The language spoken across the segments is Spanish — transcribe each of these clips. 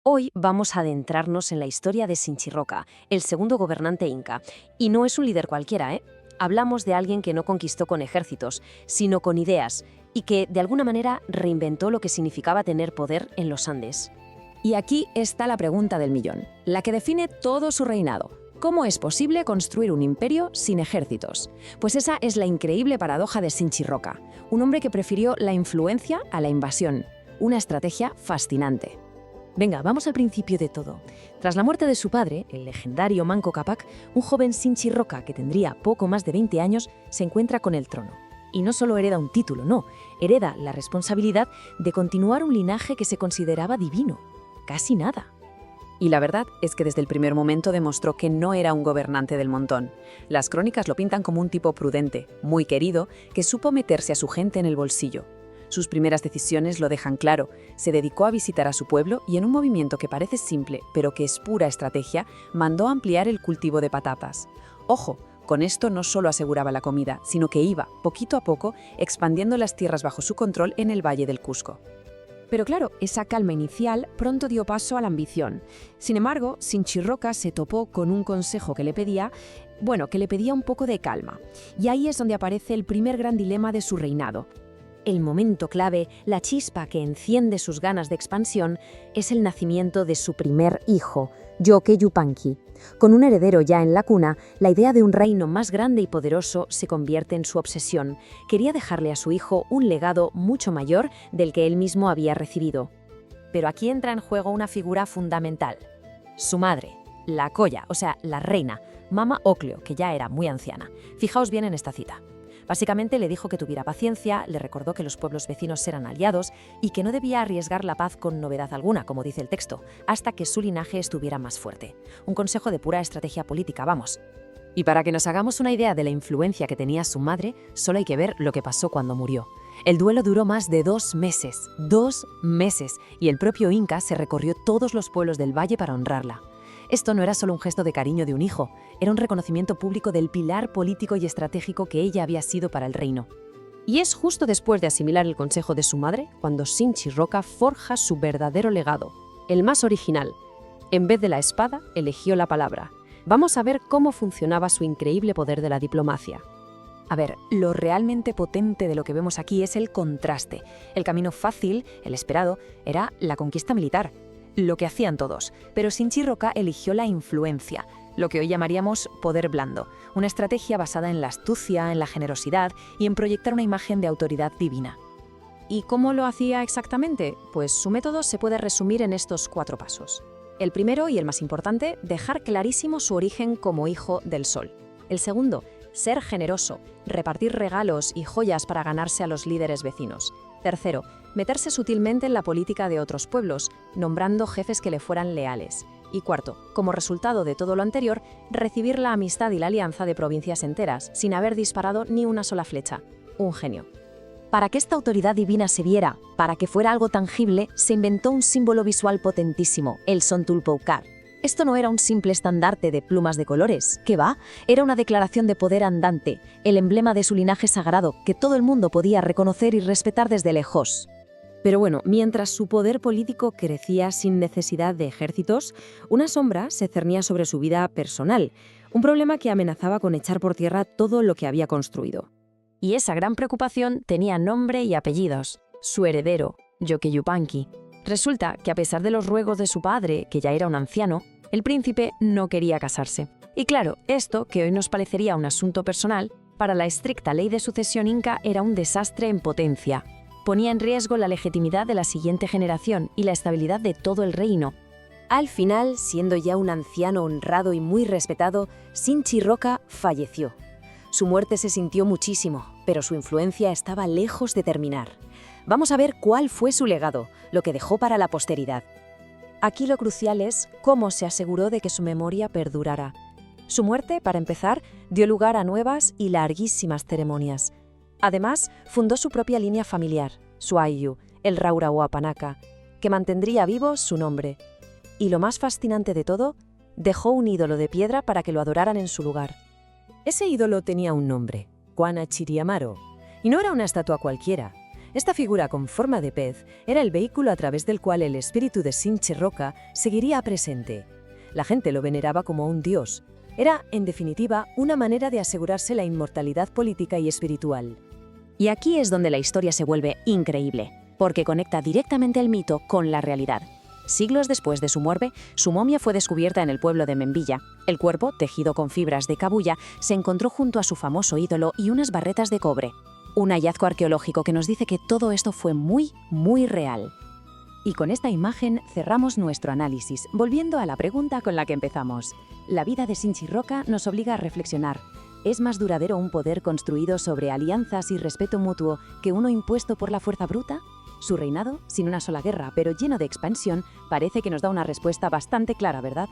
Hoy vamos a adentrarnos en la historia de Sinchi-Roca, el segundo gobernante inca. Y no es un líder cualquiera, ¿eh? Hablamos de alguien que no conquistó con ejércitos, sino con ideas, y que, de alguna manera, reinventó lo que significaba tener poder en los Andes. Y aquí está la pregunta del millón, la que define todo su reinado. ¿Cómo es posible construir un imperio sin ejércitos? Pues esa es la increíble paradoja de Sinchi-Roca, un hombre que prefirió la influencia a la invasión, una estrategia fascinante. Venga, vamos al principio de todo. Tras la muerte de su padre, el legendario Manco Cápac, un joven Sinchi-Roca que tendría poco más de 20 años se encuentra con el trono. Y no solo hereda un título, no, hereda la responsabilidad de continuar un linaje que se consideraba divino. Casi nada. Y la verdad es que desde el primer momento demostró que no era un gobernante del montón. Las crónicas lo pintan como un tipo prudente, muy querido, que supo meterse a su gente en el bolsillo. Sus primeras decisiones lo dejan claro. Se dedicó a visitar a su pueblo y en un movimiento que parece simple, pero que es pura estrategia, mandó ampliar el cultivo de patatas. Ojo, con esto no solo aseguraba la comida, sino que iba, poquito a poco, expandiendo las tierras bajo su control en el Valle del Cusco. Pero claro, esa calma inicial pronto dio paso a la ambición. Sin embargo, Sinchi-Roca se topó con un consejo que le pedía un poco de calma. Y ahí es donde aparece el primer gran dilema de su reinado. El momento clave, la chispa que enciende sus ganas de expansión, es el nacimiento de su primer hijo, Yoke Yupanqui. Con un heredero ya en la cuna, la idea de un reino más grande y poderoso se convierte en su obsesión. Quería dejarle a su hijo un legado mucho mayor del que él mismo había recibido. Pero aquí entra en juego una figura fundamental: su madre, la Colla, o sea, la reina, Mama Ocleo, que ya era muy anciana. Fijaos bien en esta cita. Básicamente le dijo que tuviera paciencia, le recordó que los pueblos vecinos eran aliados y que no debía arriesgar la paz con novedad alguna, como dice el texto, hasta que su linaje estuviera más fuerte. Un consejo de pura estrategia política, vamos. Y para que nos hagamos una idea de la influencia que tenía su madre, solo hay que ver lo que pasó cuando murió. El duelo duró más de 2 meses, 2 meses, y el propio Inca se recorrió todos los pueblos del valle para honrarla. Esto no era solo un gesto de cariño de un hijo, era un reconocimiento público del pilar político y estratégico que ella había sido para el reino. Y es justo después de asimilar el consejo de su madre cuando Sinchi-Roca forja su verdadero legado, el más original. En vez de la espada, eligió la palabra. Vamos a ver cómo funcionaba su increíble poder de la diplomacia. A ver, lo realmente potente de lo que vemos aquí es el contraste. El camino fácil, el esperado, era la conquista militar, lo que hacían todos, pero Sinchi-Roca eligió la influencia, lo que hoy llamaríamos poder blando, una estrategia basada en la astucia, en la generosidad y en proyectar una imagen de autoridad divina. ¿Y cómo lo hacía exactamente? Pues su método se puede resumir en estos 4 pasos. El primero, y el más importante, dejar clarísimo su origen como hijo del sol. El segundo, ser generoso, repartir regalos y joyas para ganarse a los líderes vecinos. Tercero, meterse sutilmente en la política de otros pueblos, nombrando jefes que le fueran leales. Y cuarto, como resultado de todo lo anterior, recibir la amistad y la alianza de provincias enteras, sin haber disparado ni una sola flecha. Un genio. Para que esta autoridad divina se viera, para que fuera algo tangible, se inventó un símbolo visual potentísimo, el Sontulpoucar. Esto no era un simple estandarte de plumas de colores, ¿qué va? Era una declaración de poder andante, el emblema de su linaje sagrado, que todo el mundo podía reconocer y respetar desde lejos. Pero bueno, mientras su poder político crecía sin necesidad de ejércitos, una sombra se cernía sobre su vida personal, un problema que amenazaba con echar por tierra todo lo que había construido. Y esa gran preocupación tenía nombre y apellidos: su heredero, Yoke Yupanqui. Resulta que a pesar de los ruegos de su padre, que ya era un anciano, el príncipe no quería casarse. Y claro, esto, que hoy nos parecería un asunto personal, para la estricta ley de sucesión inca era un desastre en potencia. Ponía en riesgo la legitimidad de la siguiente generación y la estabilidad de todo el reino. Al final, siendo ya un anciano honrado y muy respetado, Sinchi-Roca falleció. Su muerte se sintió muchísimo, pero su influencia estaba lejos de terminar. Vamos a ver cuál fue su legado, lo que dejó para la posteridad. Aquí lo crucial es cómo se aseguró de que su memoria perdurara. Su muerte, para empezar, dio lugar a nuevas y larguísimas ceremonias. Además, fundó su propia línea familiar, su Ayllu, el Raurahuapanaka, que mantendría vivo su nombre. Y lo más fascinante de todo, dejó un ídolo de piedra para que lo adoraran en su lugar. Ese ídolo tenía un nombre, Quanachiriamaro, y no era una estatua cualquiera. Esta figura con forma de pez era el vehículo a través del cual el espíritu de Sinchi Roca seguiría presente. La gente lo veneraba como un dios. Era, en definitiva, una manera de asegurarse la inmortalidad política y espiritual. Y aquí es donde la historia se vuelve increíble, porque conecta directamente el mito con la realidad. Siglos después de su muerte, su momia fue descubierta en el pueblo de Membilla. El cuerpo, tejido con fibras de cabuya, se encontró junto a su famoso ídolo y unas barretas de cobre. Un hallazgo arqueológico que nos dice que todo esto fue muy, muy real. Y con esta imagen cerramos nuestro análisis, volviendo a la pregunta con la que empezamos. La vida de Sinchi Roca nos obliga a reflexionar. ¿Es más duradero un poder construido sobre alianzas y respeto mutuo que uno impuesto por la fuerza bruta? Su reinado, sin una sola guerra, pero lleno de expansión, parece que nos da una respuesta bastante clara, ¿verdad?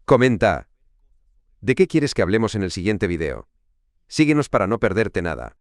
Comenta. ¿De qué quieres que hablemos en el siguiente video? Síguenos para no perderte nada.